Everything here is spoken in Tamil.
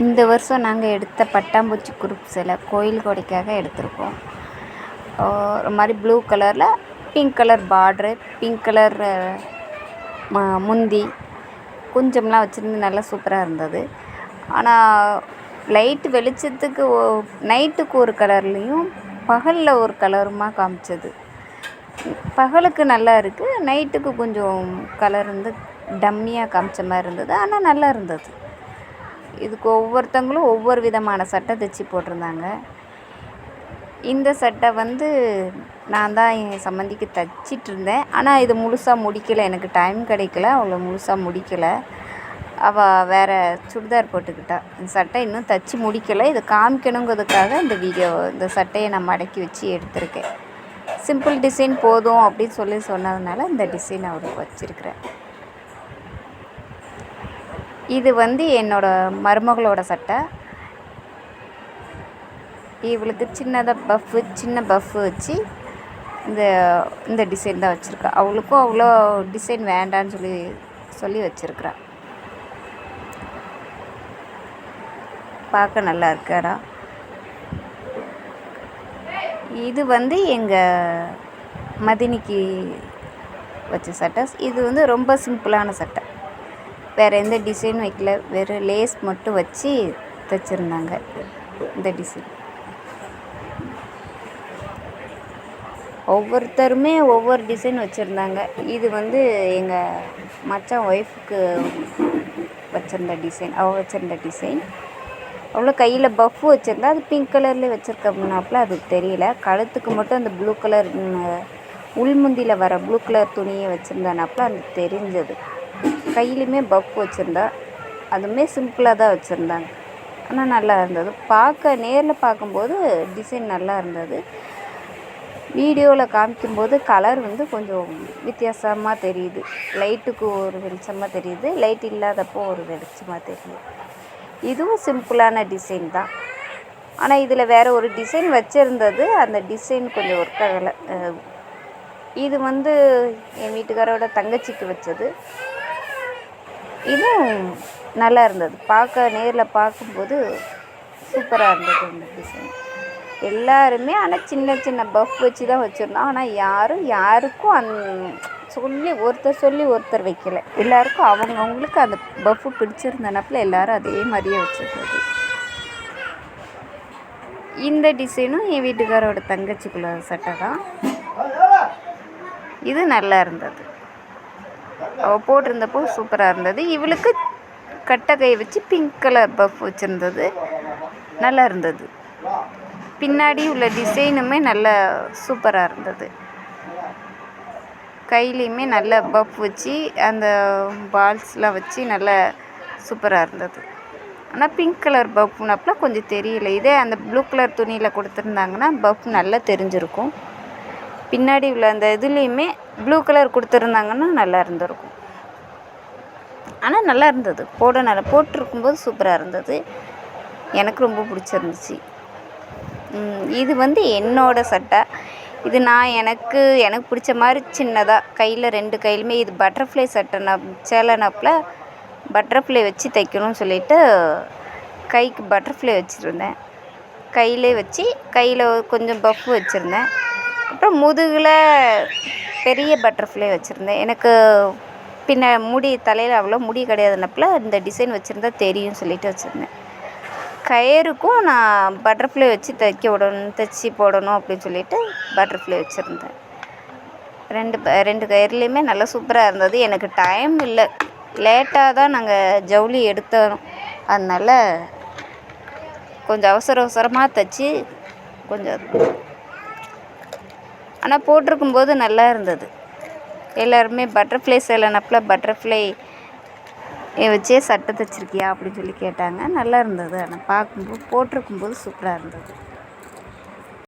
இந்த வருஷம் நாங்கள் எடுத்த பட்டாம்பூச்சி குரூப் சேலை கோயில் கொடைக்காக எடுத்திருக்கோம். ஒரு மாதிரி ப்ளூ கலரில் பிங்க் கலர் பார்ட்ரு, பிங்க் கலர் முந்தி குஞ்சம்லாம் வச்சுருந்து நல்லா சூப்பராக இருந்தது. ஆனால் லைட்டு வெளிச்சத்துக்கு நைட்டுக்கு ஒரு கலர்லேயும் பகலில் ஒரு கலருமா காமிச்சது. பகலுக்கு நல்லா இருக்குது, நைட்டுக்கு கொஞ்சம் கலர் வந்து டம்மியாக காமிச்ச மாதிரி இருந்தது. ஆனால் நல்லா இருந்தது. இதுக்கு ஒவ்வொருத்தங்களும் ஒவ்வொரு விதமான சட்டை தைச்சி போட்டிருந்தாங்க. இந்த சட்டை வந்து நான் தான் என் சம்மந்திக்கு தைச்சிட்ருந்தேன். ஆனால் இது முழுசாக முடிக்கலை, எனக்கு டைம் கிடைக்கல, அவ்வளோ முழுசாக முடிக்கலை. அவள் வேறு சுடிதார் போட்டுக்கிட்டா. இந்த சட்டை இன்னும் தைச்சி முடிக்கலை. இதை காமிக்கணுங்கிறதுக்காக இந்த சட்டையை நான் மடக்கி வச்சு எடுத்திருக்கேன். சிம்பிள் டிசைன் போதும் அப்படின்னு சொன்னதுனால இந்த டிசைன் அவருக்கு வச்சுருக்கிறேன். இது வந்து என்னோடய மருமகளோட சட்டை. இவளுக்கு சின்ன பஃப்பு வச்சு இந்த டிசைன் தான் வச்சுருக்கா. அவளுக்கும் அவ்வளோ டிசைன் வேண்டான்னு சொல்லி வச்சுருக்குறா. பார்க்க நல்லா இருக்காடா. இது வந்து எங்கள் மதினிக்கு வச்ச சட்டை. இது வந்து ரொம்ப சிம்பிளான சட்டை, வேறு எந்த டிசைனும் வைக்கல, வெறும் லேஸ் மட்டும் வச்சு தைச்சிருந்தாங்க. இந்த டிசைன் ஒவ்வொருத்தருமே ஒவ்வொரு டிசைன் வச்சுருந்தாங்க. இது வந்து எங்கள் மச்சான் ஒய்ஃபுக்கு வச்சுருந்த டிசைன், அவள் வச்சுருந்த டிசைன். அவ்வளோ கையில் பஃப்பு வச்சுருந்தா, அது பிங்க் கலர்லேயே வச்சுருக்கோம்னாப்புல அது தெரியல. கழுத்துக்கு மட்டும் அந்த ப்ளூ கலர் உள்முந்தியில் வர ப்ளூ கலர் துணியை வச்சுருந்தானாப்புல அது தெரிஞ்சது. கையிலையுமே பஃப் வச்சுருந்தா, அதுவுமே சிம்பிளாக தான் வச்சுருந்தாங்க. ஆனால் நல்லா இருந்தது. நேரில் பார்க்கும்போது டிசைன் நல்லா இருந்தது. வீடியோவில் காமிக்கும்போது கலர் வந்து கொஞ்சம் வித்தியாசமாக தெரியுது. லைட்டுக்கு ஒரு வெளிச்சமாக தெரியுது, லைட் இல்லாதப்போ ஒரு வெளிச்சமாக தெரியுது. இதுவும் சிம்பிளான டிசைன் தான். ஆனால் இதில் வேறு ஒரு டிசைன் வச்சுருந்தது, அந்த டிசைன் கொஞ்சம் ஒர்க் ஆகலை. இது வந்து என் வீட்டுக்காரோட தங்கச்சிக்கு வச்சது. இதுவும் நல்லா இருந்தது. நேரில் பார்க்கும்போது சூப்பராக இருந்தது இந்த டிசைன். எல்லாருமே ஆனால் சின்ன பஃப் வச்சு தான் வச்சுருந்தோம். ஆனால் யாருக்கும் ஒருத்தர் வைக்கலை. எல்லாருக்கும் அவங்களுக்கு அந்த பஃப்பு பிடிச்சிருந்தனாப்புல எல்லோரும் அதே மாதிரியே வச்சுருந்தது. இந்த டிசைனும் என் வீட்டுக்காரோட தங்கச்சிக்குள்ள சட்டை தான். இது நல்லா இருந்தது. அவள் போட்டிருந்தப்போ சூப்பராக இருந்தது. இவளுக்கு கட்டை கை வச்சு பிங்க் கலர் பஃப் வச்சுருந்தது, நல்லா இருந்தது. பின்னாடி உள்ள டிசைனுமே நல்லா சூப்பராக இருந்தது. கையிலையுமே நல்ல பஃப் வச்சு அந்த பால்ஸ்லாம் வச்சு நல்லா சூப்பராக இருந்தது. ஆனால் பிங்க் கலர் பஃப்னாப்புல கொஞ்சம் தெரியல. இதே அந்த ப்ளூ கலர் துணியில் கொடுத்துருந்தாங்கன்னா பஃப் நல்லா தெரிஞ்சிருக்கும். பின்னாடி உள்ள அந்த இதுலேயுமே ப்ளூ கலர் கொடுத்துருந்தாங்கன்னா நல்லா இருந்திருக்கும். ஆனால் நல்லா இருந்தது. போட்டிருக்கும்போது சூப்பராக இருந்தது. எனக்கு ரொம்ப பிடிச்சிருந்துச்சு. இது வந்து என்னோடய சட்டை. இது நான் எனக்கு பிடிச்ச மாதிரி சின்னதாக கையில் 2 கையிலுமே இது பட்டர்ஃப்ளை சட்டை சேலைனாப்புல பட்டர்ஃப்ளை வச்சு தைக்கணும்னு சொல்லிவிட்டு கைக்கு பட்டர்ஃப்ளை வச்சுருந்தேன். கையில் கொஞ்சம் பஃப் வச்சுருந்தேன். அப்புறம் முதுகில் பெரிய பட்டர்ஃப்ளை வச்சுருந்தேன். எனக்கு தலையில் அவ்வளோ முடி கிடையாதுனாப்புல இந்த டிசைன் வச்சுருந்தா தெரியும் சொல்லிட்டு வச்சுருந்தேன். கயிறுக்கும் நான் பட்டர்ஃப்ளை வச்சு தைச்சி போடணும் அப்படின்னு சொல்லிட்டு பட்டர்ஃப்ளை வச்சுருந்தேன். 2 கயிறுலேயுமே நல்லா சூப்பராக இருந்தது. எனக்கு டைம் இல்லை, லேட்டாக தான் நாங்கள் ஜவுளி எடுத்தோம். அதனால் கொஞ்சம் அவசரமாக தைச்சி ஆனால் போட்டிருக்கும்போது நல்லா இருந்தது. எல்லாருமே பட்டர்ஃப்ளை சேலைனாப்புல பட்டர்ஃப்ளை வச்சே சட்டை தைச்சிருக்கியா அப்படின்னு சொல்லி கேட்டாங்க. நல்லா இருந்தது. ஆனால் போட்டிருக்கும்போது சூப்பராக இருந்தது.